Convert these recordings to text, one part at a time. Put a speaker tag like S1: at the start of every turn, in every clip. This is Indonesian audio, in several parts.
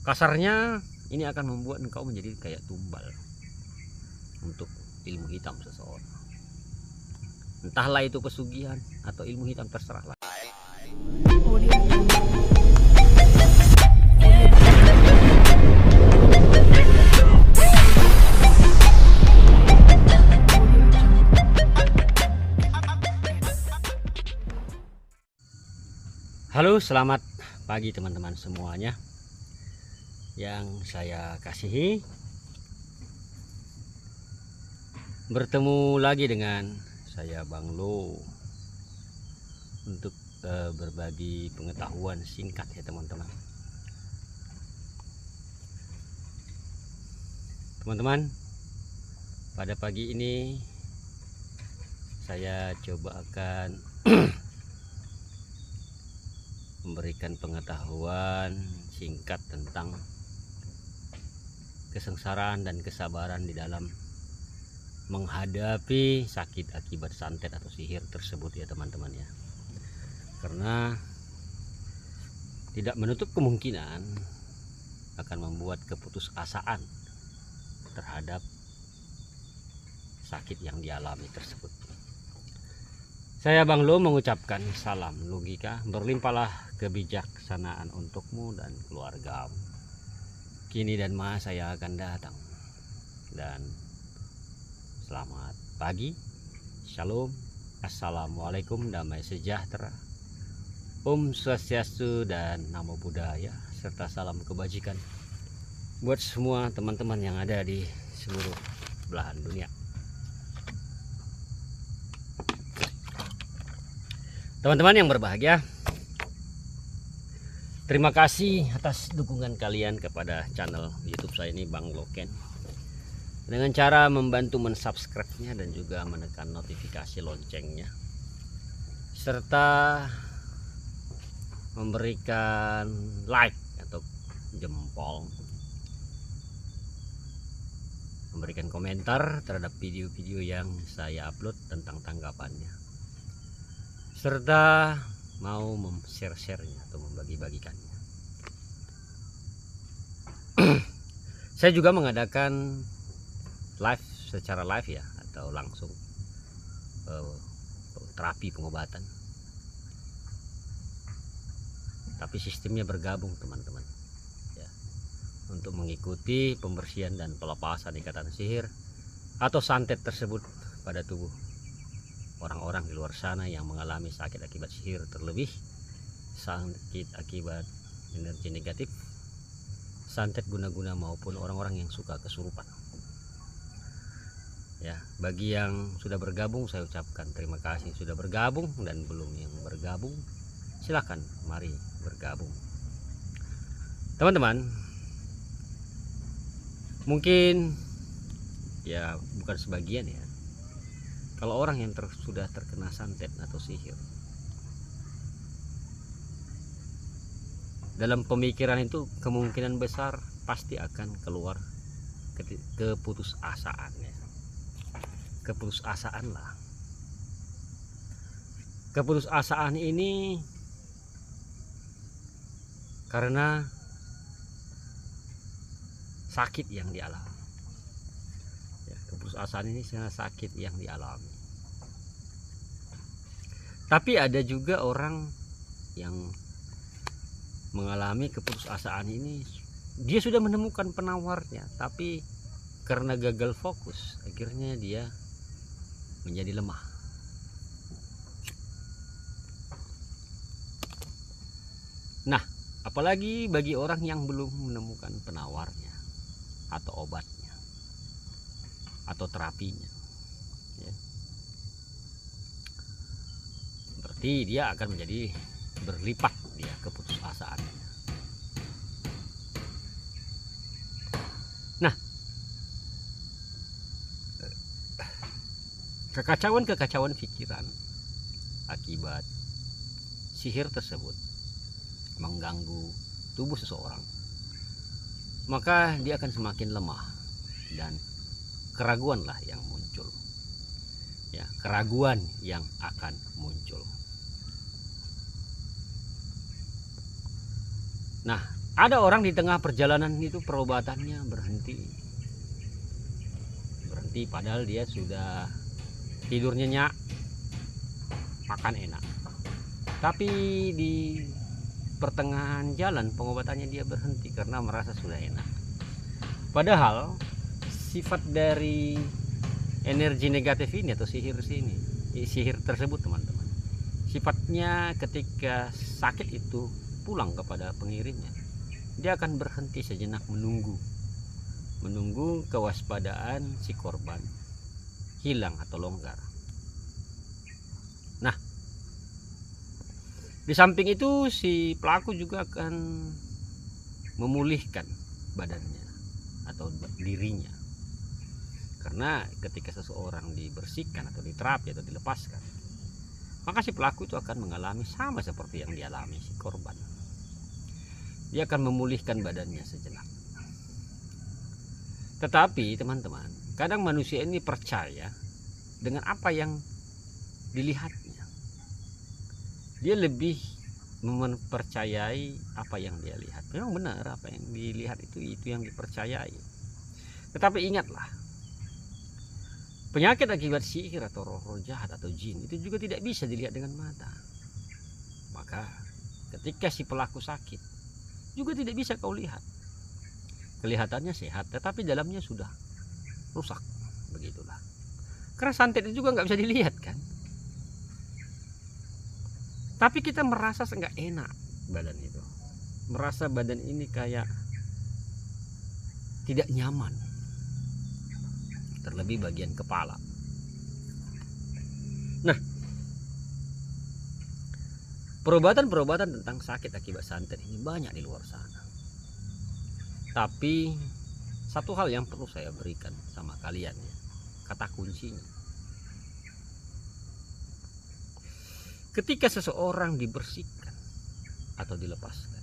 S1: Kasarnya ini akan membuat engkau menjadi kayak tumbal untuk ilmu hitam seseorang. Entahlah itu pesugihan atau ilmu hitam, terserahlah. Halo, selamat pagi teman-teman semuanya yang saya kasihi. Bertemu lagi dengan saya Bang Lo untuk berbagi pengetahuan singkat ya teman-teman. Teman-teman, pada pagi ini saya coba akan memberikan pengetahuan singkat tentang kesengsaraan dan kesabaran di dalam menghadapi sakit akibat santet atau sihir tersebut ya teman-teman ya. Karena tidak menutup kemungkinan akan membuat keputusasaan terhadap sakit yang dialami tersebut. Saya Bang Lo mengucapkan salam logika, berlimpahlah kebijaksanaan untukmu dan keluargamu. Kini dan masa saya akan datang. Dan selamat pagi, shalom, assalamualaikum, damai sejahtera, Om Swastiastu dan Namo Buddhaya, serta salam kebajikan buat semua teman-teman yang ada di seluruh belahan dunia. Teman-teman yang berbahagia, terima kasih atas dukungan kalian kepada channel YouTube saya ini, Bang Loken, dengan cara membantu mensubscribe-nya dan juga menekan notifikasi loncengnya, serta memberikan like atau jempol, memberikan komentar terhadap video-video yang saya upload tentang tanggapannya, serta mau share-nya atau membagi-bagikannya. Saya juga mengadakan live secara live ya, atau langsung terapi pengobatan, tapi sistemnya bergabung teman-teman ya, untuk mengikuti pembersihan dan pelepasan ikatan sihir atau santet tersebut pada tubuh orang-orang di luar sana yang mengalami sakit akibat sihir, terlebih sakit akibat energi negatif, santet guna-guna, maupun orang-orang yang suka kesurupan. Ya, bagi yang sudah bergabung saya ucapkan terima kasih sudah bergabung, dan belum yang bergabung silakan mari bergabung. Teman-teman, mungkin ya bukan sebagian ya, kalau orang yang sudah terkena santet atau sihir, dalam pemikiran itu kemungkinan besar pasti akan keluar keputusasaan ya. Keputusasaan lah. Keputusasaan ini karena sakit yang dialami. Keputusasaan ini sangat sakit yang dialami. Tapi ada juga orang yang mengalami keputusasaan ini, dia sudah menemukan penawarnya, tapi karena gagal fokus akhirnya dia menjadi lemah. Nah, apalagi bagi orang yang belum menemukan penawarnya atau obatnya atau terapinya ya. Berarti dia akan menjadi berlipat dia keputusasaannya. Nah, kekacauan pikiran akibat sihir tersebut mengganggu tubuh seseorang, maka dia akan semakin lemah dan keraguanlah yang muncul ya, keraguan yang akan muncul. Nah, Ada orang di tengah perjalanan itu perobatannya berhenti padahal dia sudah tidur nyenyak, makan enak, tapi di pertengahan jalan pengobatannya dia berhenti karena merasa sudah enak. Padahal sifat dari energi negatif ini atau sihir tersebut teman-teman, sifatnya ketika sakit itu pulang kepada pengirimnya, dia akan berhenti sejenak menunggu kewaspadaan si korban hilang atau longgar. Nah, di samping itu si pelaku juga akan memulihkan badannya atau dirinya, karena ketika seseorang dibersihkan atau diterapi atau dilepaskan, maka si pelaku itu akan mengalami sama seperti yang dialami si korban. Dia akan memulihkan badannya sejenak. Tetapi teman-teman, kadang manusia ini percaya dengan apa yang dilihatnya. Dia lebih mempercayai apa yang dia lihat. Memang benar, apa yang dilihat itu yang dipercayai. Tetapi ingatlah, penyakit akibat sihir atau roh-roh jahat atau jin itu juga tidak bisa dilihat dengan mata. Maka ketika si pelaku sakit juga tidak bisa kau lihat. Kelihatannya sehat, tetapi dalamnya sudah rusak. Begitulah. Karena santet itu juga nggak bisa dilihat kan. Tapi kita merasa nggak enak badan itu. Merasa badan ini kayak tidak nyaman. Terlebih bagian kepala. Nah, perobatan tentang sakit akibat santet ini banyak di luar sana. Tapi satu hal yang perlu saya berikan sama kalian ya, kata kuncinya. Ketika seseorang dibersihkan atau dilepaskan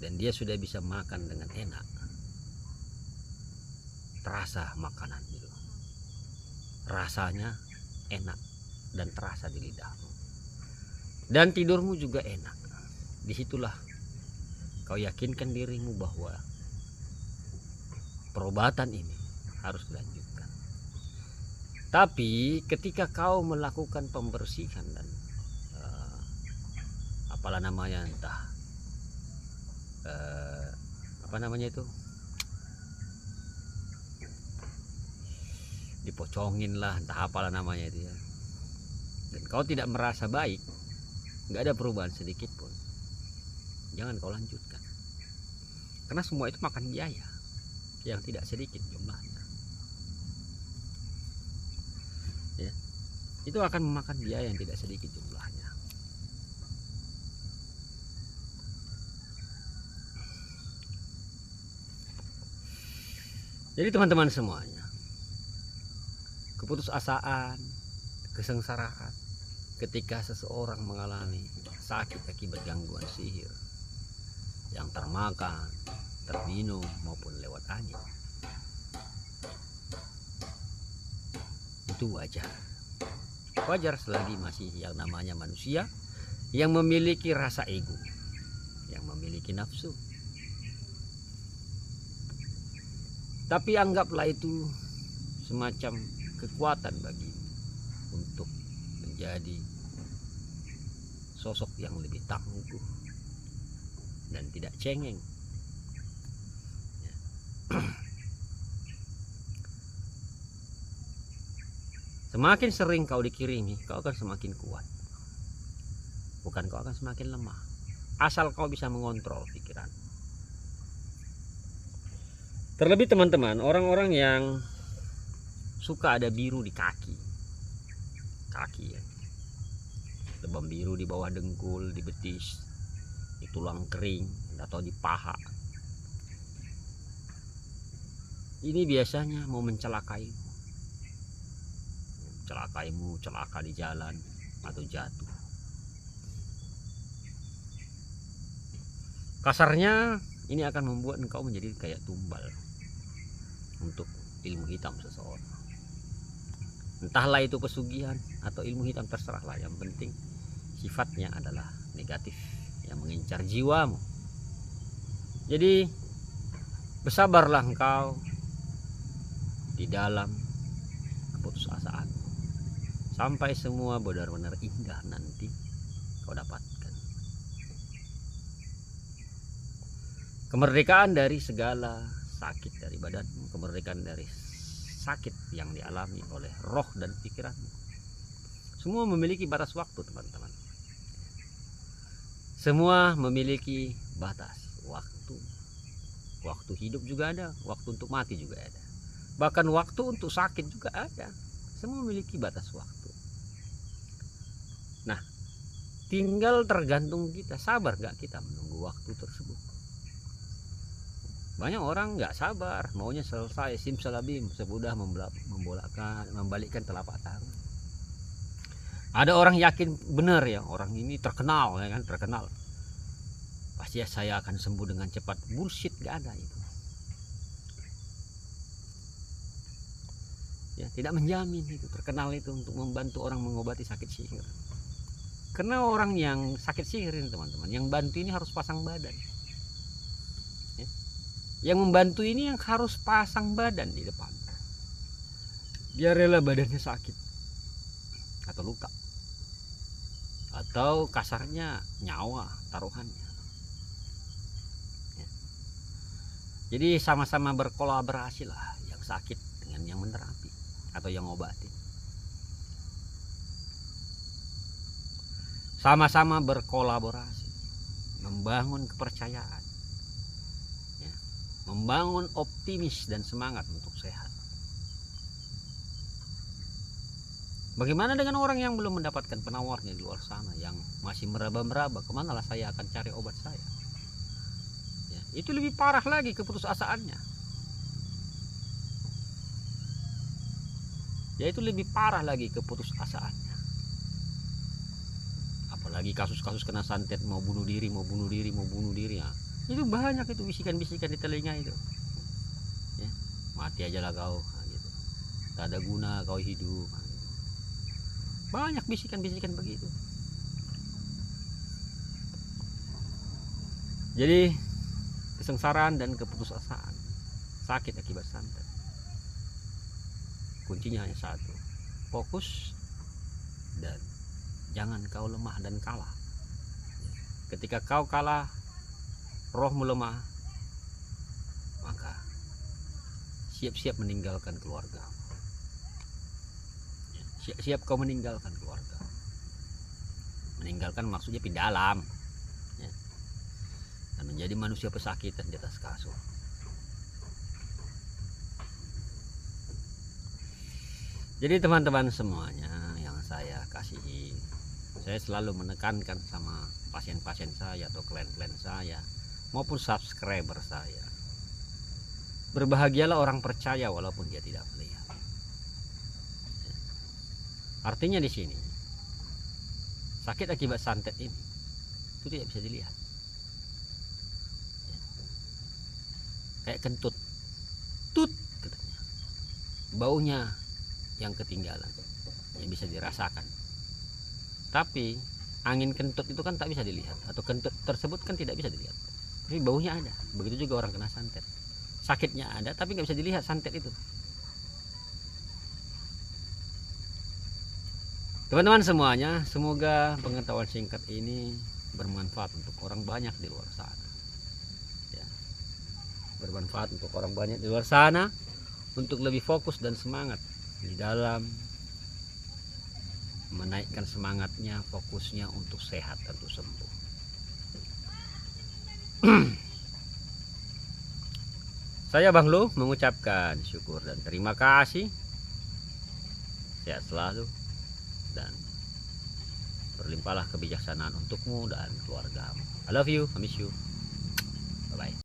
S1: dan dia sudah bisa makan dengan enak, terasa makanan itu, rasanya enak dan terasa di lidahmu, dan tidurmu juga enak. Disitulah kau yakinkan dirimu bahwa perobatan ini harus dilanjutkan. Tapi ketika kau melakukan pembersihan dan apalah namanya, entah apa namanya itu, dipocongin lah, entah apalah namanya itu ya, dan kau tidak merasa baik, nggak ada perubahan sedikit pun, jangan kau lanjutkan, karena semua itu makan biaya yang tidak sedikit jumlahnya ya. Itu akan memakan biaya yang tidak sedikit jumlahnya. Jadi teman-teman semuanya, keputusasaan, kesengsaraan ketika seseorang mengalami sakit akibat gangguan sihir yang termakan, terminum maupun lewat angin, itu wajar selagi masih yang namanya manusia yang memiliki rasa ego, yang memiliki nafsu. Tapi anggaplah itu semacam kekuatan bagimu untuk menjadi sosok yang lebih tangguh dan tidak cengeng. Semakin sering kau dikirimi, kau akan semakin kuat. Bukan kau akan semakin lemah. Asal kau bisa mengontrol pikiran. Terlebih teman-teman, orang-orang yang suka ada biru di kaki ya, lebam biru di bawah dengkul, di betis, di tulang kering atau di paha, ini biasanya mau mencelakaimu, celaka di jalan atau jatuh. Kasarnya ini akan membuat engkau menjadi kayak tumbal untuk ilmu hitam seseorang. Entahlah itu pesugihan atau ilmu hitam, terserahlah, yang penting sifatnya adalah negatif yang mengincar jiwamu. Jadi bersabarlah engkau di dalam keputusasaan sampai semua benar-benar indah nanti kau dapatkan. Kemerdekaan dari segala sakit dari badanmu, kemerdekaan dari sakit yang dialami oleh roh dan pikiranmu. Semua memiliki batas waktu, teman-teman. Semua memiliki batas waktu. Waktu hidup juga ada, waktu untuk mati juga ada. Bahkan waktu untuk sakit juga ada. Semua memiliki batas waktu. Nah, tinggal tergantung kita, sabar gak kita menunggu waktu tersebut. Banyak orang gak sabar, maunya selesai simsalabim semudah membalikkan telapak tangan. Ada orang yakin benar ya, orang ini terkenal ya kan, terkenal. Pasti saya akan sembuh dengan cepat. Bullshit, gak ada itu. Ya, tidak menjamin itu terkenal itu untuk membantu orang mengobati sakit sihir. Karena orang yang sakit sihir ini, teman-teman, yang bantu ini harus pasang badan. Ya. Yang membantu ini yang harus pasang badan di depan. Dia rela badannya sakit atau luka, atau kasarnya nyawa taruhannya. Jadi sama-sama berkolaborasi lah, yang sakit dengan yang menerapi atau yang ngobatin. Sama-sama berkolaborasi, membangun kepercayaan, ya, membangun optimis dan semangat untuk sehat. Bagaimana dengan orang yang belum mendapatkan penawarnya di luar sana, yang masih meraba-meraba, kemanalah saya akan cari obat saya? Itu lebih parah lagi keputusasaannya. Ya, itu lebih parah lagi keputusasaannya. Apalagi kasus-kasus kena santet, mau bunuh diri ya. Itu banyak itu bisikan-bisikan di telinga itu. Ya, mati aja lah kau, gitu. Tak ada guna kau hidup. Gitu. Banyak bisikan-bisikan begitu. Jadi kesengsaraan dan keputusasaan, sakit akibat santet, kuncinya hanya satu: fokus dan jangan kau lemah dan kalah. Ketika kau kalah, rohmu lemah, maka siap-siap meninggalkan keluarga. Siap-siap kau meninggalkan keluarga. Meninggalkan maksudnya pindah alam, dan menjadi manusia pesakitan di atas kasur. Jadi teman-teman semuanya yang saya kasihi, saya selalu menekankan sama pasien-pasien saya atau klien-klien saya maupun subscriber saya, berbahagialah orang percaya walaupun dia tidak melihat. Artinya di sini sakit akibat santet ini itu tidak bisa dilihat. Kayak kentut, tut katanya, baunya yang ketinggalan, yang bisa dirasakan. Tapi angin kentut itu kan tak bisa dilihat, atau kentut tersebut kan tidak bisa dilihat, tapi baunya ada. Begitu juga orang kena santet, sakitnya ada tapi nggak bisa dilihat santet itu. Teman-teman semuanya, semoga pengetahuan singkat ini bermanfaat untuk orang banyak di luar sana. Bermanfaat untuk orang banyak di luar sana untuk lebih fokus dan semangat di dalam menaikkan semangatnya, fokusnya untuk sehat dan untuk sembuh. Saya Bang Lu mengucapkan syukur dan terima kasih. Sehat selalu dan berlimpahlah kebijaksanaan untukmu dan keluargamu. I love you, I miss you. Bye bye.